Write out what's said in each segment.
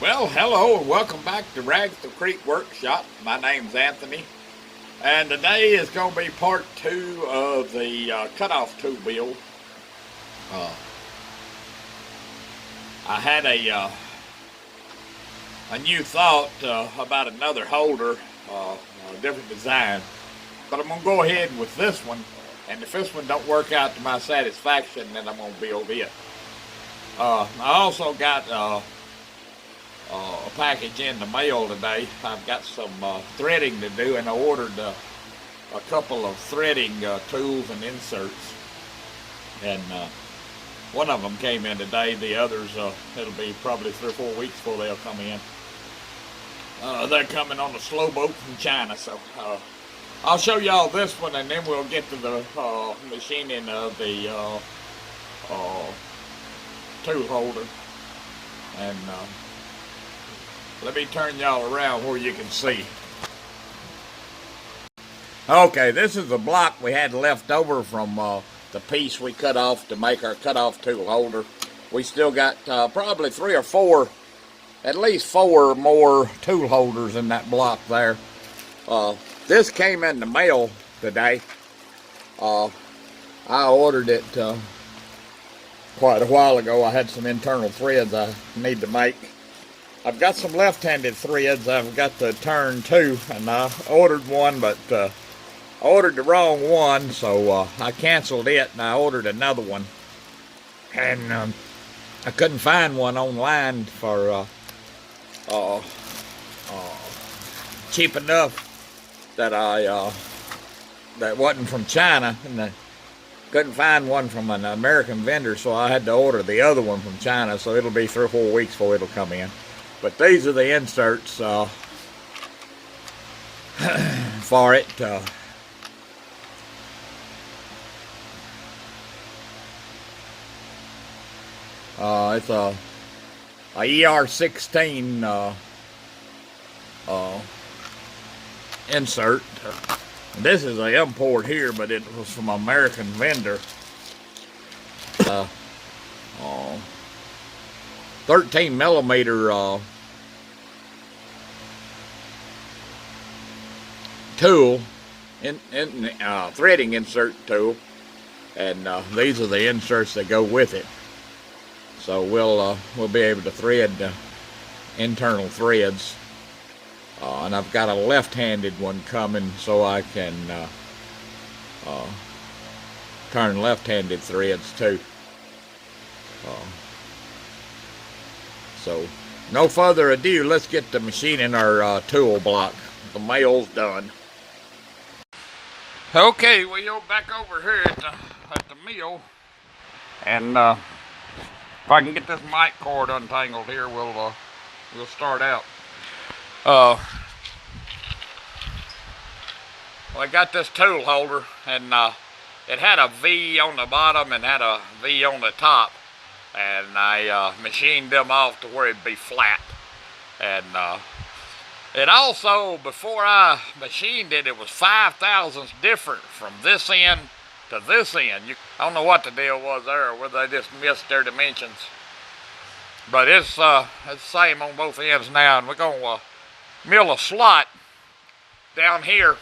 Well, hello and welcome back to Rags to Creek Workshop. My name's Anthony, and today is going to be part two of the Cutoff tool build. Uh, I had a new thought about another holder, a different design, but I'm going to go ahead with this one, and if this one don't work out to my satisfaction, then I'm going to build it. I also got a package in the mail today. I've got some threading to do, and I ordered a couple of threading tools and inserts, and one of them came in today. The others, it'll be probably 3 or 4 weeks before they'll come in. They're coming on a slow boat from China, so I'll show y'all this one, and then we'll get to the machining of the tool holder. And let me turn y'all around where you can see. Okay, this is the block we had left over from the piece we cut off to make our cutoff tool holder. We still got probably 3 or 4, at least 4 more tool holders in that block there. This came in the mail today. I ordered it quite a while ago. I had some internal threads I need to make. I've got some left-handed threads I've got to turn too, and I ordered one, but I ordered the wrong one, so I canceled it and I ordered another one. And I couldn't find one online for cheap enough that that wasn't from China, and I couldn't find one from an American vendor, so I had to order the other one from China. So it'll be 3 or 4 weeks before it'll come in. But these are the inserts for it. It's a ER16 insert. This is an import here, but it was from an American vendor. 13 millimeter tool, threading insert tool, and these are the inserts that go with it. So we'll be able to thread internal threads, and I've got a left-handed one coming, so I can turn left-handed threads too. So no further ado, let's get to machining our tool block. The mail's done. Okay, we're back over here at the mill, and if I can get this mic cord untangled here, we'll start out. I got this tool holder, and it had a V on the bottom and had a V on the top, and I machined them off to where it'd be flat. And it also, before I machined it, it was 5 thousandths different from this end to this end. I don't know what the deal was there, or whether they just missed their dimensions. But it's the same on both ends now, and we're going to mill a slot down here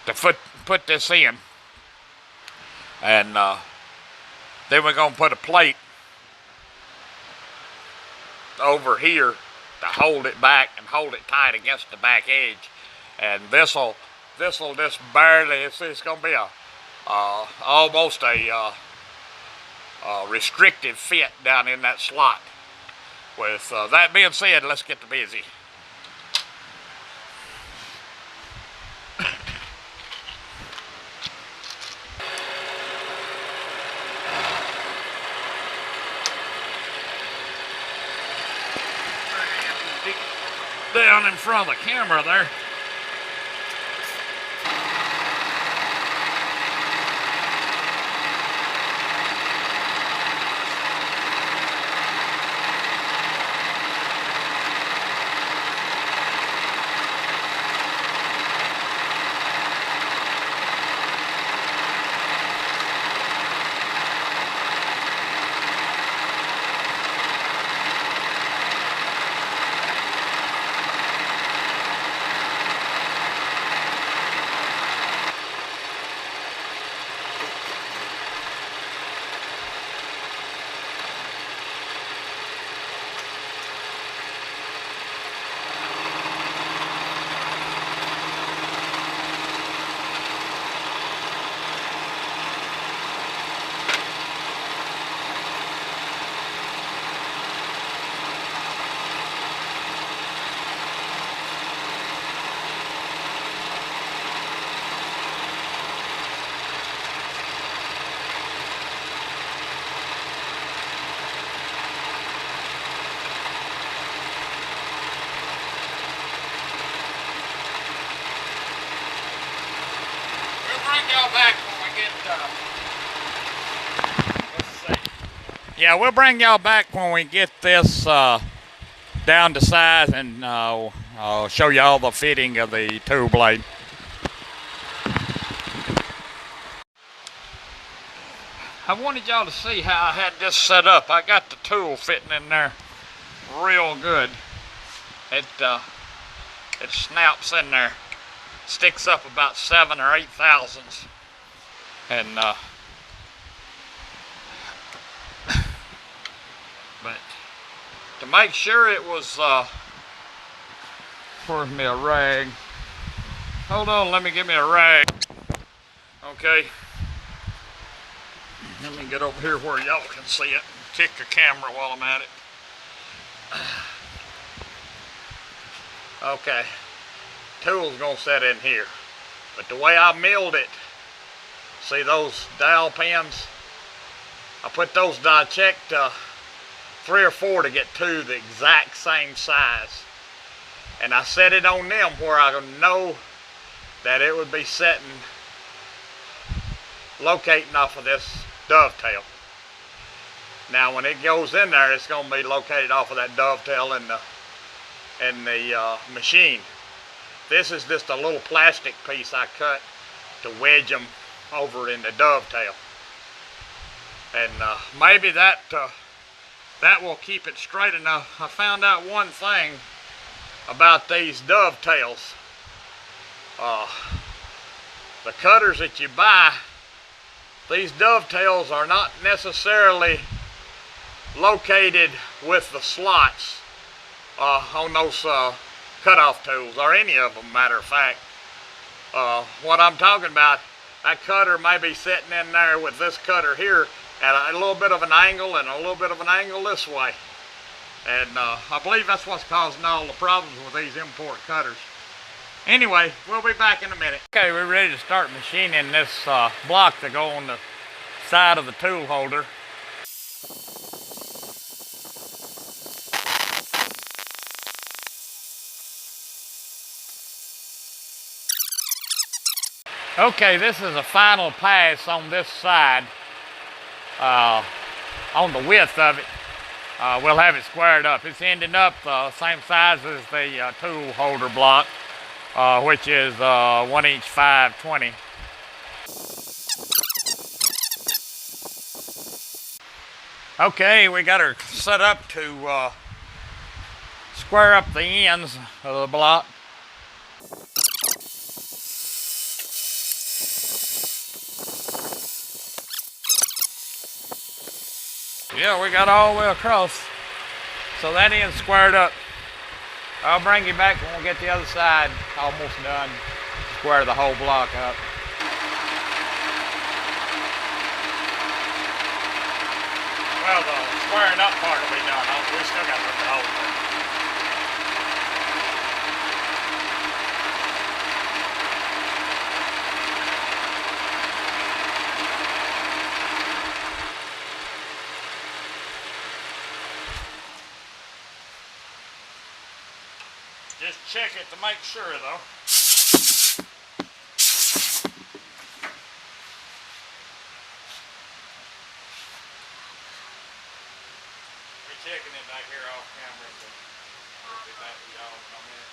to put this in. And then we're going to put a plate over here to hold it back and hold it tight against the back edge. And this'll just barely, it's going to be almost a restrictive fit down in that slot. With that being said, let's get to busy. Down in front of the camera there. y'all back when we get, let's see. Yeah, we'll bring y'all back when we get this down to size, and I'll show you all the fitting of the tool blade. I wanted y'all to see how I had this set up. I got the tool fitting in there real good. It snaps in there, sticks up about 7 or 8 thousandths, and but to make sure it was where's me a rag? Hold on, let me get me a rag. Okay. Let me get over here where y'all can see it. Kick the camera while I'm at it. Okay. Tool's gonna set in here. But the way I milled it, see those dowel pins? I put those, I checked 3 or 4 to get 2 the exact same size. And I set it on them where I know that it would be setting, locating off of this dovetail. Now when it goes in there, it's going to be located off of that dovetail in the machine. This is just a little plastic piece I cut to wedge them over in the dovetail, and maybe that will keep it straight enough. I found out one thing about these dovetails. The cutters that you buy, these dovetails are not necessarily located with the slots on those cutoff tools, or any of them, matter of fact. What I'm talking about, that cutter may be sitting in there with this cutter here at a little bit of an angle and a little bit of an angle this way. And I believe that's what's causing all the problems with these import cutters. Anyway, we'll be back in a minute. Okay, we're ready to start machining this block to go on the side of the tool holder. Okay, this is a final pass on this side. On the width of it, we'll have it squared up. It's ending up the same size as the tool holder block, which is 1 inch 5/20. Okay, we got her set up to square up the ends of the block. Yeah, we got all the way across, so that end's squared up. I'll bring you back when we get the other side almost done. Square the whole block up. Well, the squaring up part will be done. We still got to put the whole thing. Just check it to make sure, though. We're checking it back here off camera, so we'll be back with y'all in a minute.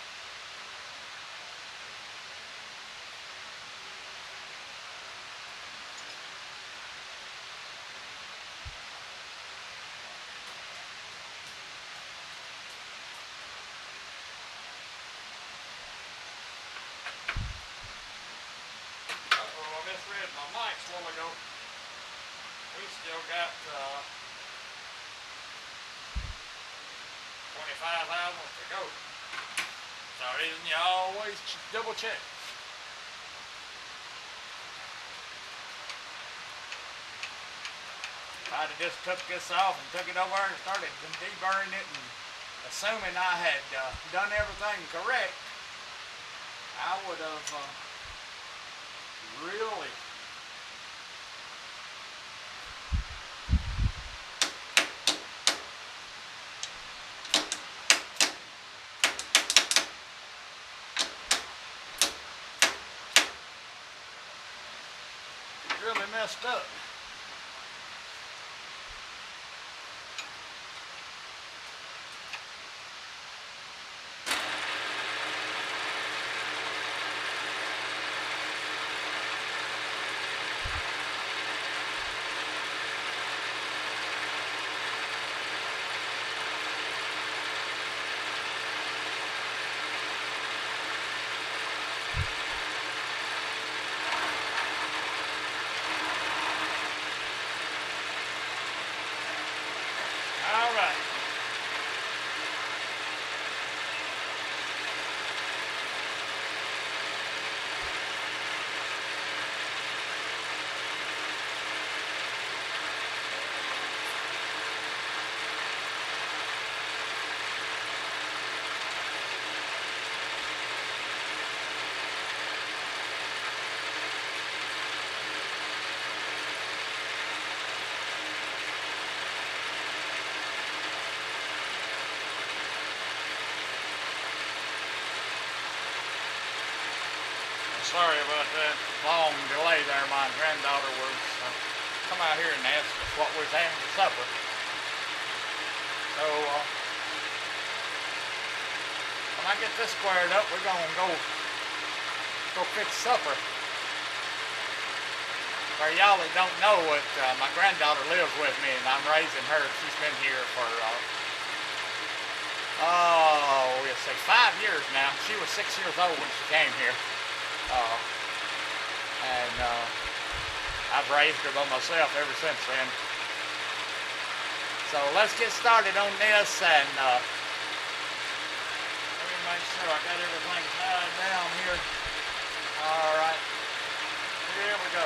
Misread my mics a while ago. We still got 25 hours to go. That's the reason you always double check. If I'd have just took this off and took it over and started deburring it, and assuming I had done everything correct, I would have really really messed up. All right. Sorry about that long delay there. My granddaughter was come out here and asked us what we was having for supper. So when I get this squared up, we're gonna go fix supper. For y'all that don't know it, my granddaughter lives with me, and I'm raising her. She's been here for we'll say 5 years now. She was 6 years old when she came here. I've raised her by myself ever since then. So let's get started on this, and let me make sure I got everything tied down here. All right, here we go.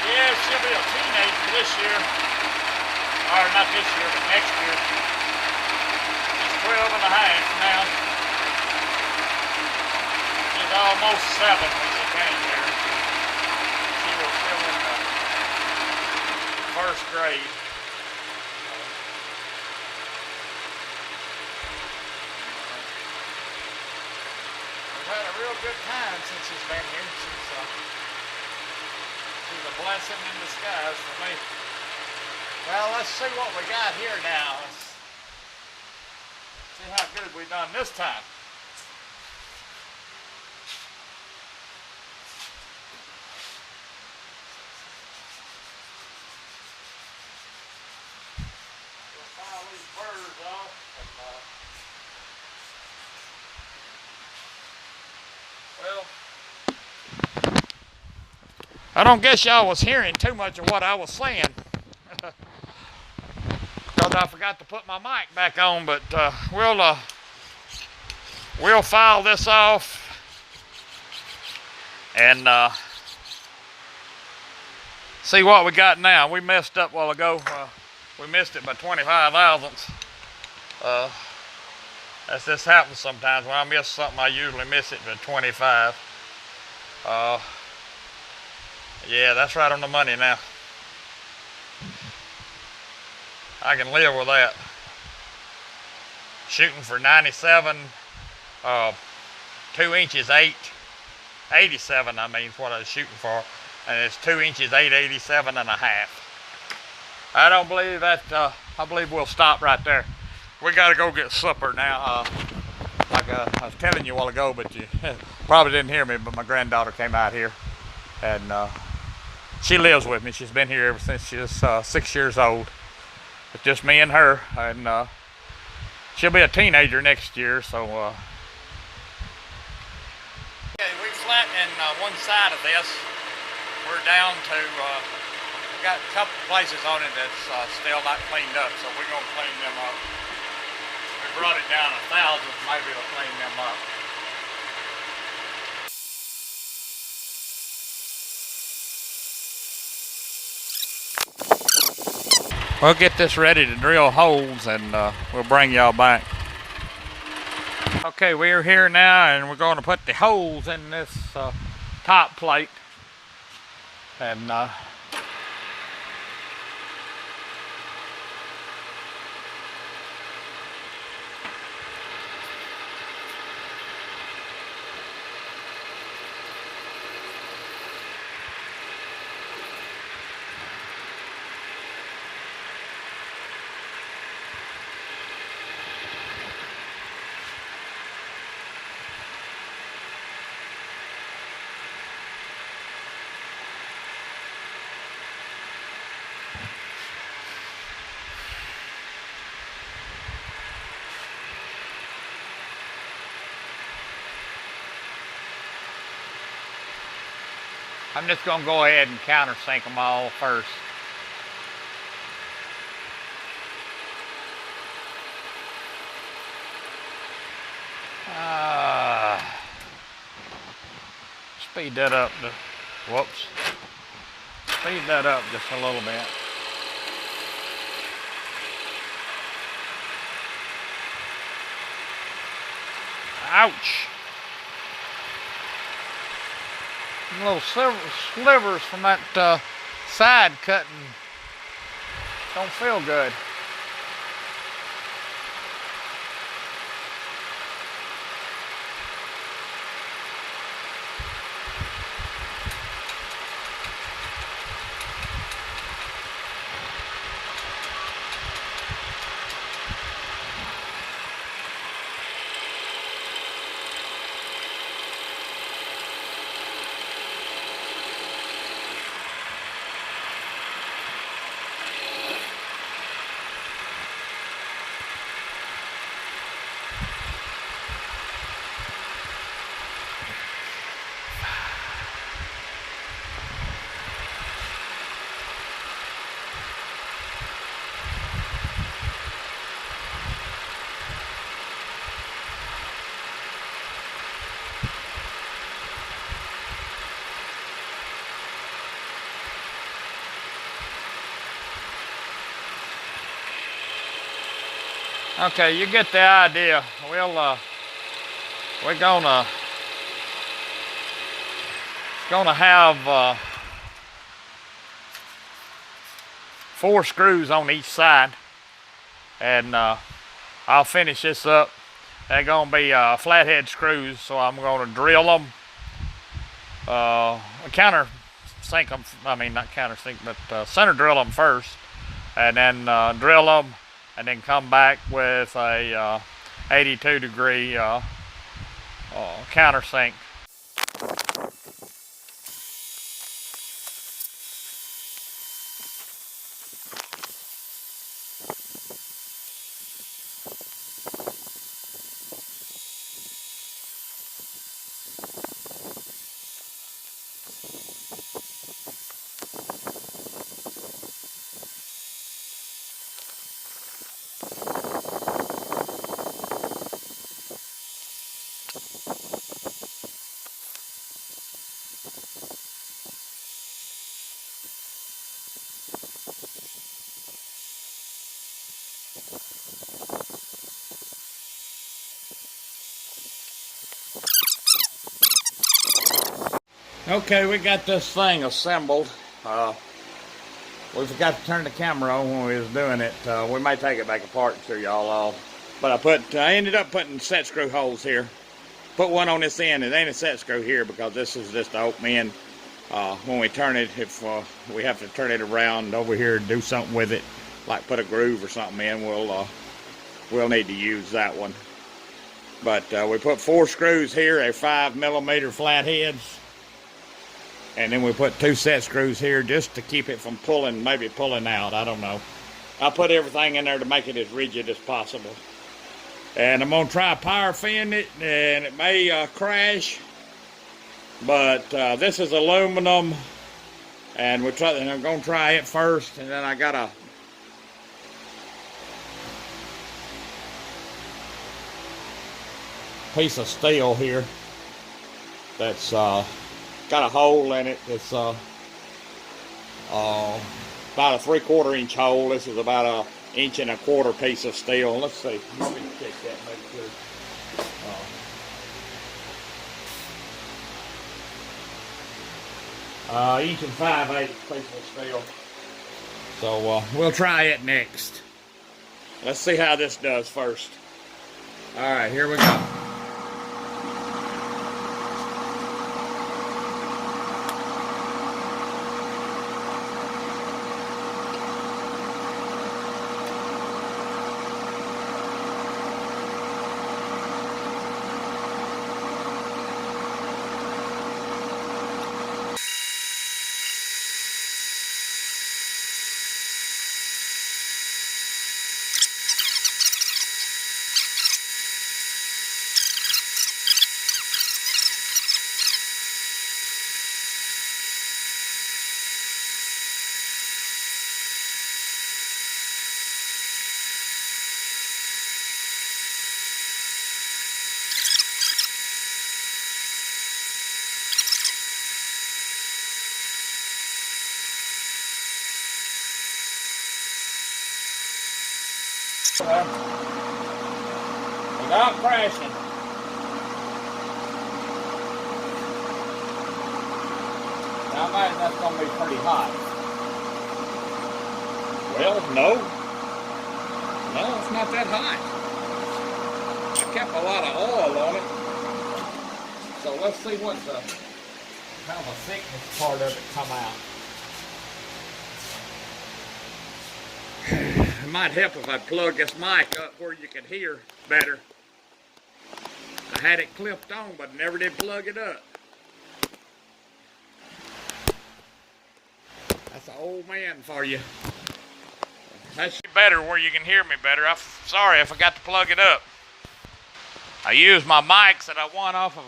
Yeah, she'll be a teenager this year, or not this year, but next year. 12 and a half now. She's almost 7 when she came here. She was still in the first grade. We've had a real good time since she's been here. She's a blessing in disguise for me. Well, let's see what we got here now. See how good we done this time. We'll file these birds off. And, well, I don't guess y'all was hearing too much of what I was saying. I forgot to put my mic back on, but we'll file this off and see what we got now. We messed up a while ago. We missed it by 25 thousandths. That's just happens sometimes. When I miss something, I usually miss it by 25. Yeah, that's right on the money now. I can live with that. Shooting for 97, 2 inches 87, I mean, is what I was shooting for. And it's 2 inches 887 and a half. I don't believe that, I believe we'll stop right there. We gotta go get supper now. Like I was telling you a while ago, but you probably didn't hear me, but my granddaughter came out here. And she lives with me. She's been here ever since she was 6 years old. It's just me and her, and she'll be a teenager next year, so okay, we're flattening one side of this. We're down to we got a couple places on it that's still not cleaned up, so we're gonna clean them up. We brought it down 1,000, maybe it'll clean them up. We'll get this ready to drill holes, and we'll bring y'all back. Okay, we're here now, and we're going to put the holes in this top plate. And I'm just going to go ahead and countersink them all first. Speed that up. Whoops. Speed that up just a little bit. Ouch. Little slivers from that side cutting don't feel good. Okay, you get the idea. We're gonna have 4 screws on each side, and I'll finish this up. They're gonna be flathead screws, so I'm gonna drill them, countersink them. I mean, not countersink, but center drill them first, and then drill them, and then come back with a 82-degree countersink. Okay, we got this thing assembled. We forgot to turn the camera on when we was doing it. We might take it back apart and show y'all all. But I ended up putting set screw holes here. Put one on this end. It ain't a set screw here because this is just the open end. When we turn it, if we have to turn it around over here and do something with it, like put a groove or something in, we'll need to use that one. But we put 4 screws here. They're 5mm flatheads. And then we put 2 set screws here just to keep it from maybe pulling out. I don't know. I put everything in there to make it as rigid as possible. And I'm going to try power fin it, and it may crash. But this is aluminum, and I'm going to try it first. And then I got a piece of steel here that's got a hole in it. It's about a 3/4 inch hole. This is about a 1.25 inch piece of steel. Let's see. Let me check that. Make sure. 1 5/8 inch piece of steel. So we'll try it next. Let's see how this does first. All right, here we go. Without crashing. Now I imagine that's going to be pretty hot. Well, no. No, it's not that hot. I kept a lot of oil on it. So let's see what how the thickness part of it come out. It might help if I plug this mic up where you can hear better. I had it clipped on, but never did plug it up. That's an old man for you. That's better where you can hear me better. I'm sorry I forgot to plug it up. I used my mics that I won off of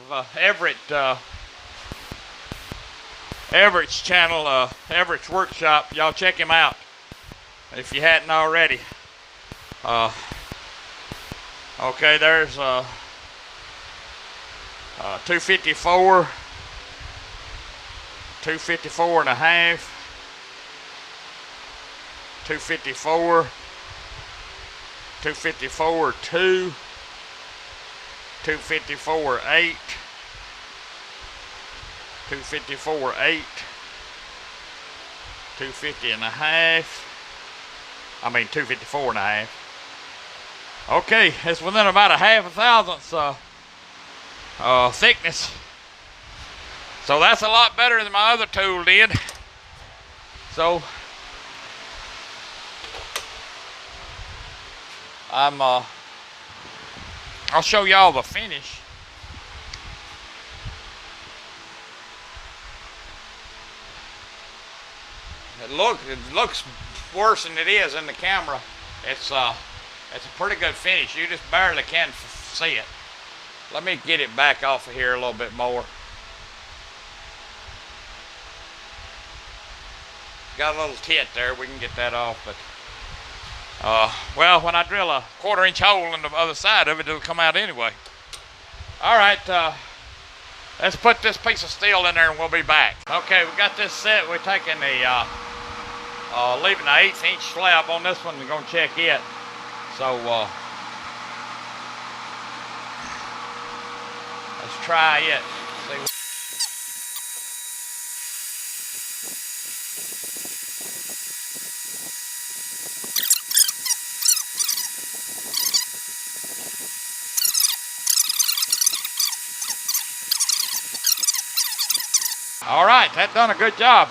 Everett's channel, Everett's Workshop. Y'all check him out if you hadn't already. Okay, there's 254, 254 and a half, 254, 254 2, 254 8, 254 8, 250 and a half. I mean 254 and a half. Okay, it's within about a half a thousandths thickness. So that's a lot better than my other tool did. So I'll show y'all the finish. It looks worse than it is in the camera. It's a pretty good finish. You just barely can see it. Let me get it back off of here a little bit more. Got a little tit there. We can get that off, but well, when I drill a 1/4 inch hole in the other side of it, it'll come out anyway. All right, let's put this piece of steel in there and we'll be back. Okay, we got this set. We're taking the leaving an 1/8 inch slab on this one. We're gonna check it. So let's try it. See. All right, that done a good job.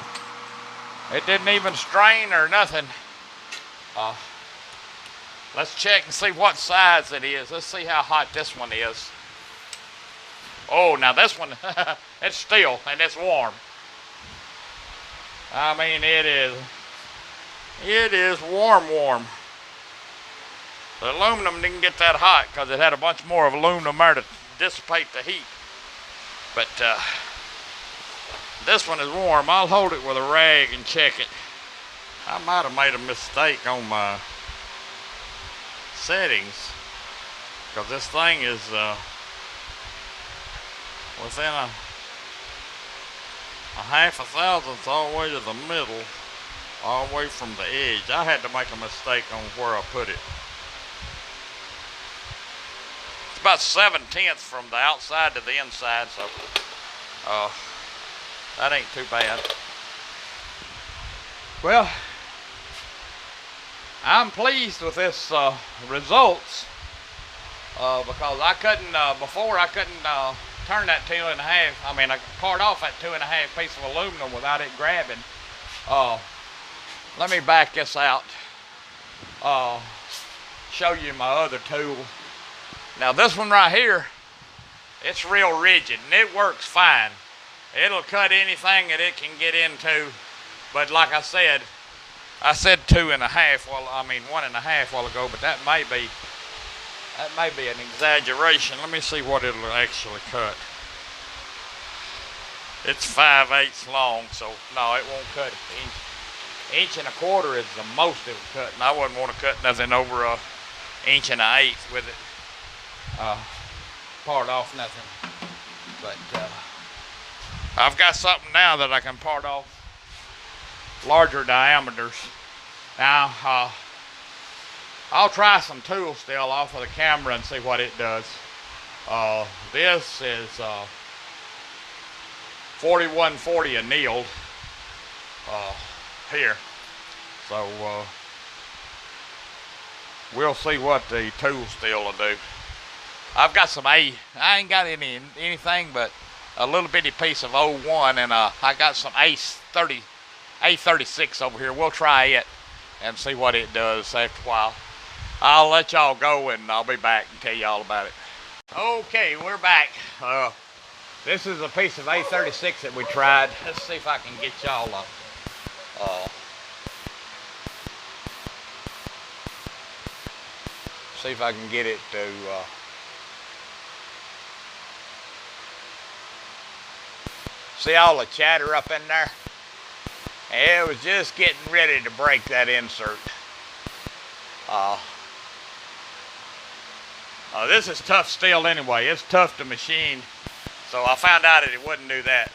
It didn't even strain or nothing. Let's check and see what size it is. Let's see how hot this one is. Oh, now this one, it's steel and it's warm. I mean, it is warm. The aluminum didn't get that hot because it had a bunch more of aluminum there to dissipate the heat. But this one is warm. I'll hold it with a rag and check it. I might have made a mistake on my settings because this thing is within a half a thousandth all the way to the middle, all the way from the edge. I had to make a mistake on where I put it. It's about 7/10 from the outside to the inside, so that ain't too bad. Well, I'm pleased with this results because I couldn't before I couldn't turn that 2.5. I mean, I part off that 2.5 piece of aluminum without it grabbing. Let me back this out. Show you my other tool. Now this one right here, it's real rigid and it works fine. It'll cut anything that it can get into, but like I said 2.5. Well, I mean 1.5 while ago, but that may be an exaggeration. Let me see what it'll actually cut. It's 5/8 long, so no, it won't cut it. 1.25 is the most it'll cut, and I wouldn't want to cut nothing over a 1.1/8 with it. Part off nothing, but I've got something now that I can part off larger diameters. Now I'll try some tool steel off of the camera and see what it does. This is 4140 annealed here. So we'll see what the tool steel will do. I've got some I ain't got anything but a little bitty piece of 01, and I got some A36 over here. We'll try it and see what it does after a while. I'll let y'all go and I'll be back and tell y'all about it. Okay, we're back. This is a piece of A36 that we tried. Let's see if I can get y'all see if I can get it to see all the chatter up in there. It was just getting ready to break that insert. This is tough steel anyway. It's tough to machine, so I found out that it wouldn't do that.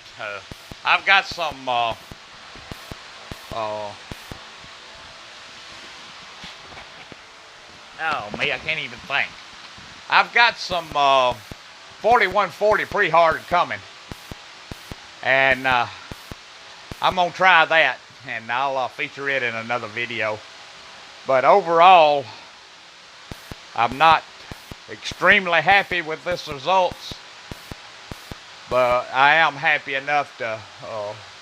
I've got some oh me, I can't even think. I've got some 4140 pre-hard coming, and I'm gonna try that, and I'll feature it in another video. But overall, I'm not extremely happy with this results, but I am happy enough to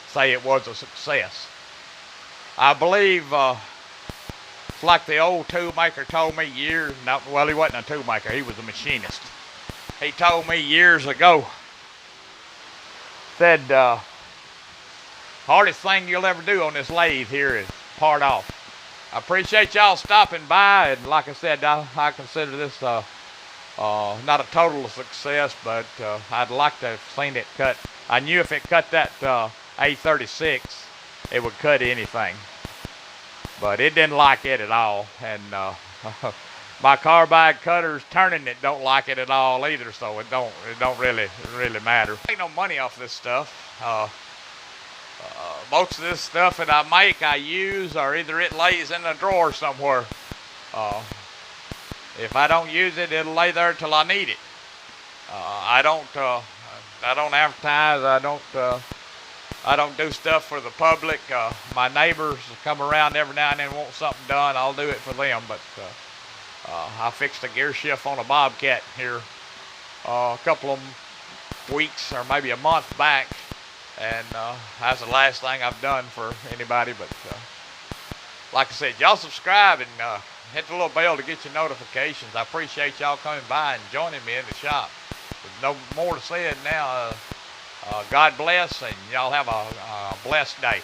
say it was a success. I believe it's like the old tool maker told me years, well, he wasn't a tool maker, he was a machinist. He told me years ago, said, hardest thing you'll ever do on this lathe here is part off. I appreciate y'all stopping by, and like I said, I consider this not a total success, but I'd like to have seen it cut. I knew if it cut that A36, it would cut anything, but it didn't like it at all, and my carbide cutters turning it don't like it at all either, so it don't really matter. Ain't no money off this stuff. Most of this stuff that I make, I use, or either it lays in a drawer somewhere. If I don't use it, it'll lay there till I need it. I don't advertise. I don't do stuff for the public. My neighbors come around every now and then, want something done. I'll do it for them. But I fixed a gear shift on a Bobcat here a couple of weeks or maybe a month back. And that's the last thing I've done for anybody. But like I said, y'all subscribe and hit the little bell to get your notifications. I appreciate y'all coming by and joining me in the shop. With no more to say it now, God bless, and y'all have a blessed day.